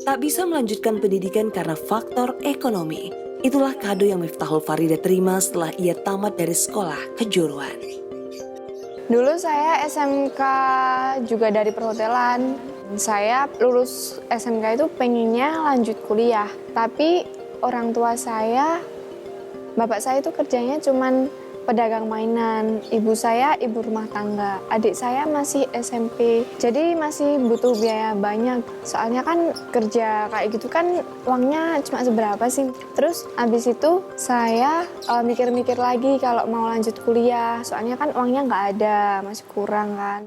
Tak bisa melanjutkan pendidikan karena faktor ekonomi. Itulah kado yang Miftahul Farida terima setelah ia tamat dari sekolah kejuruan. Dulu saya SMK juga dari perhotelan. Saya lulus SMK itu pengennya lanjut kuliah. Tapi orang tua saya, bapak saya itu kerjanya cuman pedagang mainan. Ibu saya ibu rumah tangga. Adik saya masih SMP. Jadi masih butuh biaya banyak. Soalnya kan kerja kayak gitu kan uangnya cuma seberapa sih. Terus habis itu saya mikir-mikir lagi kalau mau lanjut kuliah. Soalnya kan uangnya nggak ada, masih kurang kan.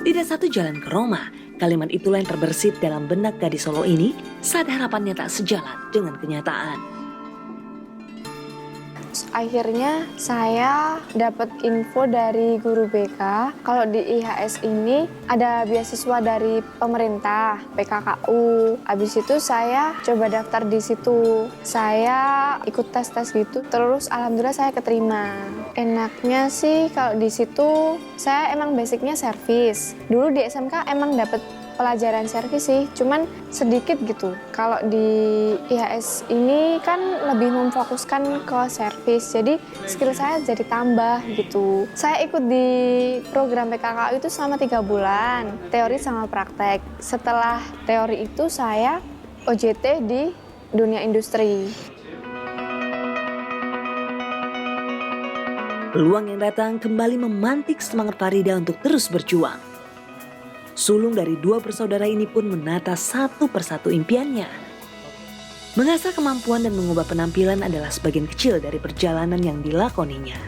Tidak satu jalan ke Roma, kalimat itulah yang terbersit dalam benak gadis Solo ini saat harapannya tak sejalan dengan kenyataan. Akhirnya saya dapat info dari guru BK kalau di IHS ini ada beasiswa dari pemerintah, PKKU. Habis itu saya coba daftar di situ. Saya ikut tes-tes gitu, terus alhamdulillah saya keterima. Enaknya sih kalau di situ saya emang basicnya servis. Dulu di SMK emang dapat pelajaran servis sih, cuman sedikit gitu. Kalau di IHS ini kan lebih memfokuskan ke servis, jadi skill saya jadi tambah gitu. Saya ikut di program PKKU itu selama 3 bulan, teori sama praktek. Setelah teori itu saya OJT di dunia industri. Peluang yang datang kembali memantik semangat Farida untuk terus berjuang. Sulung dari 2 bersaudara ini pun menata satu persatu impiannya. Mengasah kemampuan dan mengubah penampilan adalah sebagian kecil dari perjalanan yang dilakoninya.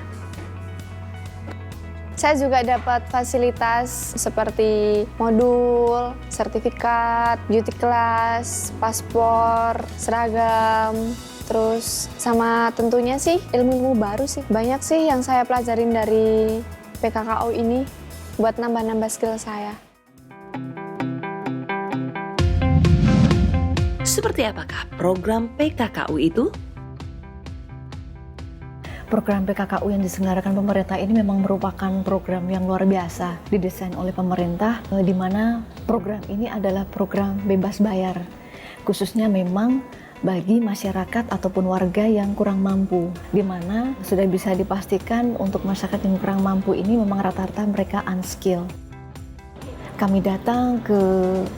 Saya juga dapat fasilitas seperti modul, sertifikat, beauty class, paspor, seragam, terus sama tentunya sih ilmu baru sih. Banyak sih yang saya pelajarin dari PKKU ini buat nambah-nambah skill saya. Seperti apakah program PKKU itu? Program PKKU yang diselenggarakan pemerintah ini memang merupakan program yang luar biasa, didesain oleh pemerintah, di mana program ini adalah program bebas bayar, khususnya memang bagi masyarakat ataupun warga yang kurang mampu, di mana sudah bisa dipastikan untuk masyarakat yang kurang mampu ini memang rata-rata mereka unskilled. Kami datang ke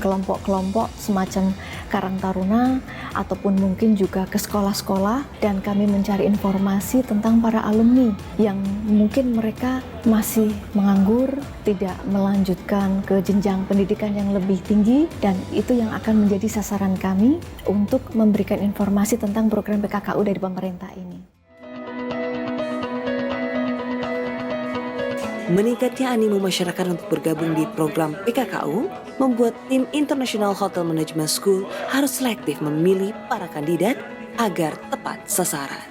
kelompok-kelompok semacam Karang Taruna ataupun mungkin juga ke sekolah-sekolah dan kami mencari informasi tentang para alumni yang mungkin mereka masih menganggur, tidak melanjutkan ke jenjang pendidikan yang lebih tinggi, dan itu yang akan menjadi sasaran kami untuk memberikan informasi tentang program PKKU dari pemerintah ini. Meningkatnya animo masyarakat untuk bergabung di program PKKU membuat tim International Hotel Management School harus selektif memilih para kandidat agar tepat sasaran.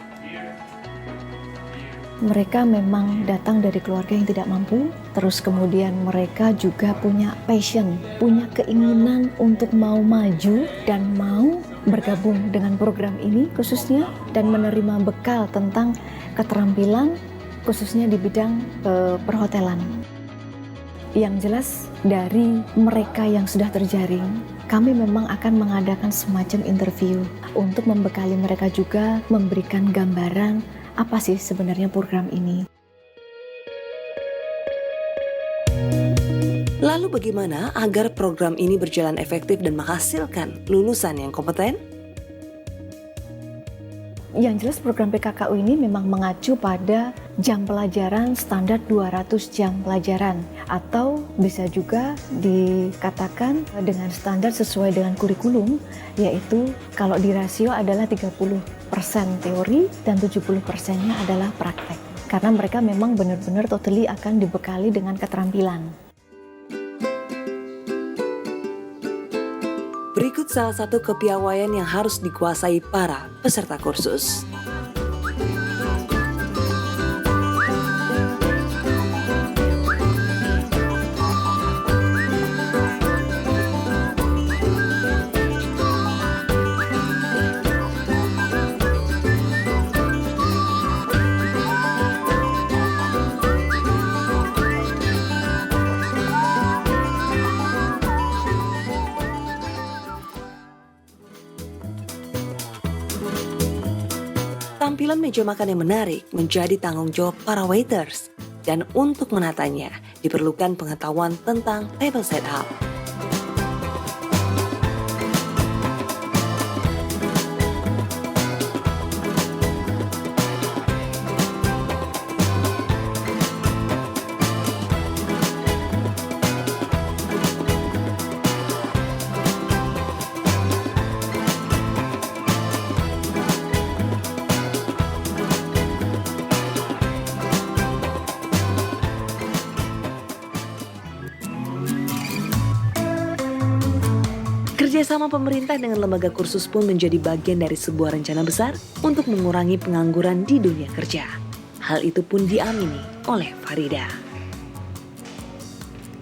Mereka memang datang dari keluarga yang tidak mampu, terus kemudian mereka juga punya passion, punya keinginan untuk mau maju dan mau bergabung dengan program ini khususnya dan menerima bekal tentang keterampilan khususnya di bidang perhotelan. Yang jelas dari mereka yang sudah terjaring, kami memang akan mengadakan semacam interview untuk membekali mereka juga, memberikan gambaran apa sih sebenarnya program ini. Lalu bagaimana agar program ini berjalan efektif dan menghasilkan lulusan yang kompeten? Yang jelas program PKKU ini memang mengacu pada jam pelajaran standar 200 jam pelajaran, atau bisa juga dikatakan dengan standar sesuai dengan kurikulum, yaitu kalau di rasio adalah 30% teori dan 70%-nya adalah praktek. Karena mereka memang benar-benar totally akan dibekali dengan keterampilan. Berikut salah satu kepiawaian yang harus dikuasai para peserta kursus. Penampilan meja makan yang menarik menjadi tanggung jawab para waiters. Dan untuk menatanya, diperlukan pengetahuan tentang table setup. Kerjasama pemerintah dengan lembaga kursus pun menjadi bagian dari sebuah rencana besar untuk mengurangi pengangguran di dunia kerja. Hal itu pun diamini oleh Farida.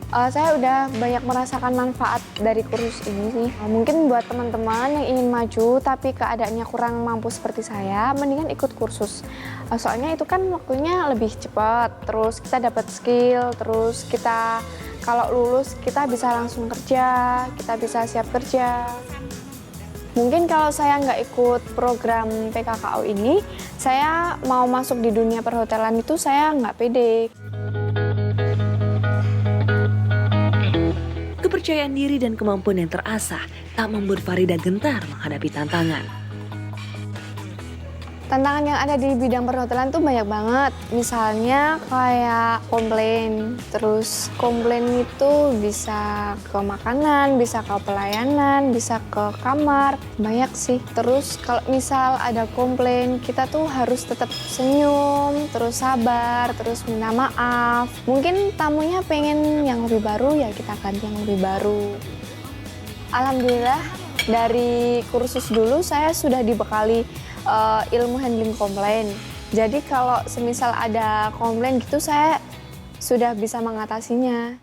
Saya udah banyak merasakan manfaat dari kursus ini sih. Mungkin buat teman-teman yang ingin maju tapi keadaannya kurang mampu seperti saya, mendingan ikut kursus. Soalnya itu kan waktunya lebih cepat, terus kita dapat skill, terus kita kalau lulus kita bisa langsung kerja, kita bisa siap kerja. Mungkin kalau saya nggak ikut program PKKU ini, saya mau masuk di dunia perhotelan itu saya nggak pede. Kepercayaan diri dan kemampuan yang terasah tak membuat Farida gentar menghadapi tantangan. Tantangan yang ada di bidang perhotelan tuh banyak banget. Misalnya kayak komplain. Terus komplain itu bisa ke makanan, bisa ke pelayanan, bisa ke kamar. Banyak sih. Terus kalau misal ada komplain, kita tuh harus tetap senyum, terus sabar, terus minta maaf. Mungkin tamunya pengen yang lebih baru, ya kita ganti yang lebih baru. Alhamdulillah dari kursus dulu saya sudah dibekali ilmu handling komplain. Jadi kalau semisal ada komplain gitu saya sudah bisa mengatasinya.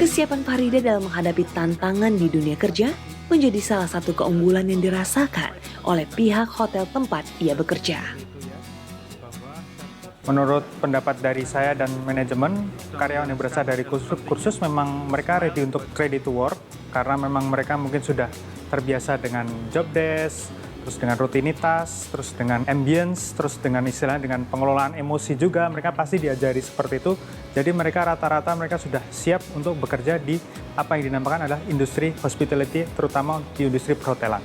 Kesiapan Farida dalam menghadapi tantangan di dunia kerja menjadi salah satu keunggulan yang dirasakan oleh pihak hotel tempat ia bekerja. Menurut pendapat dari saya dan manajemen, karyawan yang berasal dari kursus memang mereka ready to work karena memang mereka mungkin sudah terbiasa dengan job desk, terus dengan rutinitas, terus dengan ambience, terus dengan istilahnya dengan pengelolaan emosi juga, mereka pasti diajari seperti itu. Jadi mereka rata-rata mereka sudah siap untuk bekerja di apa yang dinamakan adalah industri hospitality, terutama di industri perhotelan.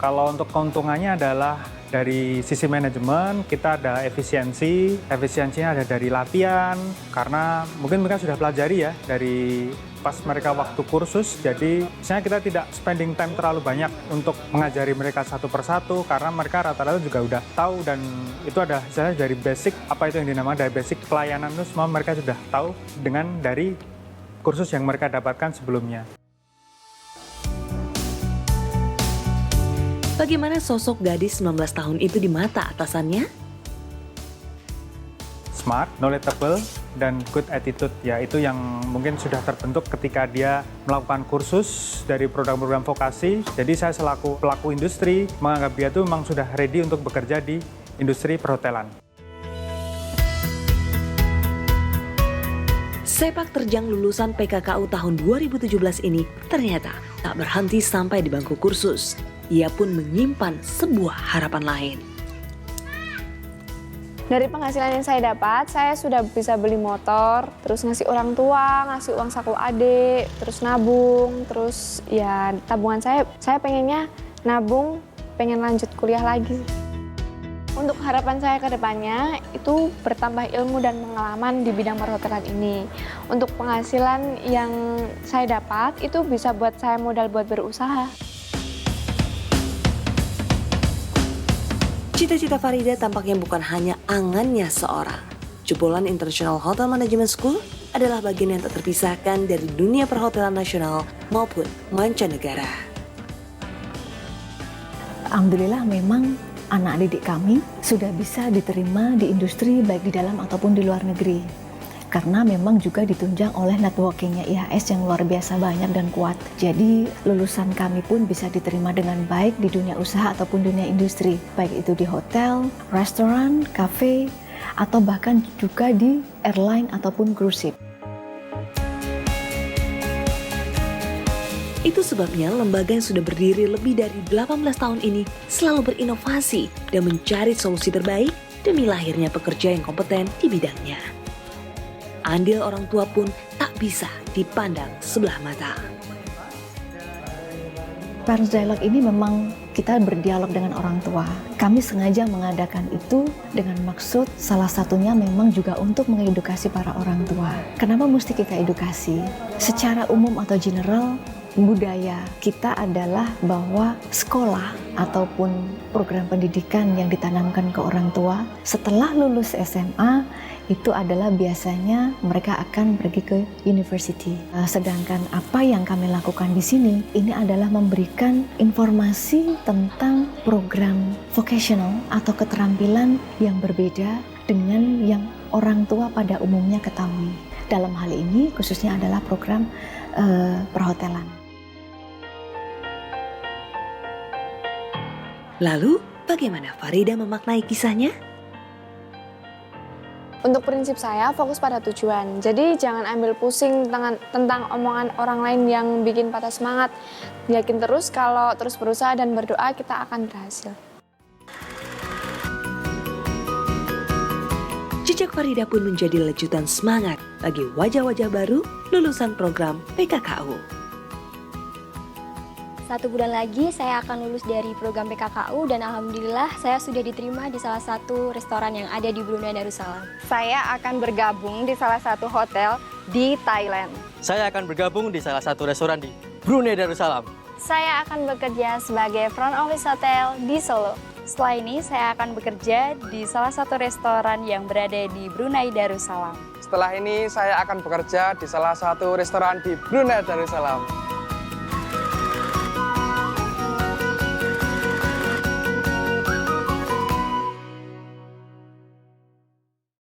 Kalau untuk keuntungannya adalah dari sisi manajemen, kita ada efisiensinya ada dari latihan, karena mungkin mereka sudah pelajari ya dari pas mereka waktu kursus, jadi misalnya kita tidak spending time terlalu banyak untuk mengajari mereka satu persatu, karena mereka rata-rata juga udah tahu dan itu ada misalnya dari basic, apa itu yang dinamakan dari basic pelayanan itu semua mereka sudah tahu dengan dari kursus yang mereka dapatkan sebelumnya. Bagaimana sosok gadis 19 tahun itu di mata atasannya? Smart, knowledgeable, dan good attitude. Ya, itu yang mungkin sudah terbentuk ketika dia melakukan kursus dari program-program vokasi. Jadi saya selaku pelaku industri menganggap dia itu memang sudah ready untuk bekerja di industri perhotelan. Sepak terjang lulusan PKKU tahun 2017 ini ternyata tak berhenti sampai di bangku kursus. Ia pun menyimpan sebuah harapan lain. Dari penghasilan yang saya dapat, saya sudah bisa beli motor, terus ngasih orang tua, ngasih uang saku adik, terus nabung, terus ya tabungan saya pengennya nabung, pengen lanjut kuliah lagi. Untuk harapan saya ke depannya itu bertambah ilmu dan pengalaman di bidang perhotelan ini. Untuk penghasilan yang saya dapat itu bisa buat saya modal buat berusaha. Cita-cita Farida tampaknya bukan hanya angannya seorang. Jebolan International Hotel Management School adalah bagian yang tak terpisahkan dari dunia perhotelan nasional maupun mancanegara. Alhamdulillah memang anak didik kami sudah bisa diterima di industri baik di dalam ataupun di luar negeri. Karena memang juga ditunjang oleh networkingnya IHS yang luar biasa banyak dan kuat. Jadi lulusan kami pun bisa diterima dengan baik di dunia usaha ataupun dunia industri. Baik itu di hotel, restoran, kafe, atau bahkan juga di airline ataupun cruise ship. Itu sebabnya lembaga yang sudah berdiri lebih dari 18 tahun ini selalu berinovasi dan mencari solusi terbaik demi lahirnya pekerja yang kompeten di bidangnya. Andil orang tua pun tak bisa dipandang sebelah mata. Parents Dialogue ini memang kita berdialog dengan orang tua. Kami sengaja mengadakan itu dengan maksud salah satunya memang juga untuk mengedukasi para orang tua. Kenapa mesti kita edukasi? Secara umum atau general, budaya kita adalah bahwa sekolah ataupun program pendidikan yang ditanamkan ke orang tua setelah lulus SMA itu adalah biasanya mereka akan pergi ke university. Sedangkan apa yang kami lakukan di sini ini adalah memberikan informasi tentang program vocational atau keterampilan yang berbeda dengan yang orang tua pada umumnya ketahui. Dalam hal ini khususnya adalah program perhotelan. Lalu, bagaimana Farida memaknai kisahnya? Untuk prinsip saya, fokus pada tujuan. Jadi jangan ambil pusing tentang omongan orang lain yang bikin patah semangat. Yakin terus kalau terus berusaha dan berdoa kita akan berhasil. Jejak Farida pun menjadi lejutan semangat bagi wajah-wajah baru lulusan program PKKU. 1 bulan lagi saya akan lulus dari program PKKU dan alhamdulillah saya sudah diterima di salah satu restoran yang ada di Brunei Darussalam. Saya akan bergabung di salah satu hotel di Thailand. Saya akan bergabung di salah satu restoran di Brunei Darussalam. Saya akan bekerja sebagai front office hotel di Solo. Setelah ini saya akan bekerja di salah satu restoran yang berada di Brunei Darussalam. Setelah ini saya akan bekerja di salah satu restoran di Brunei Darussalam.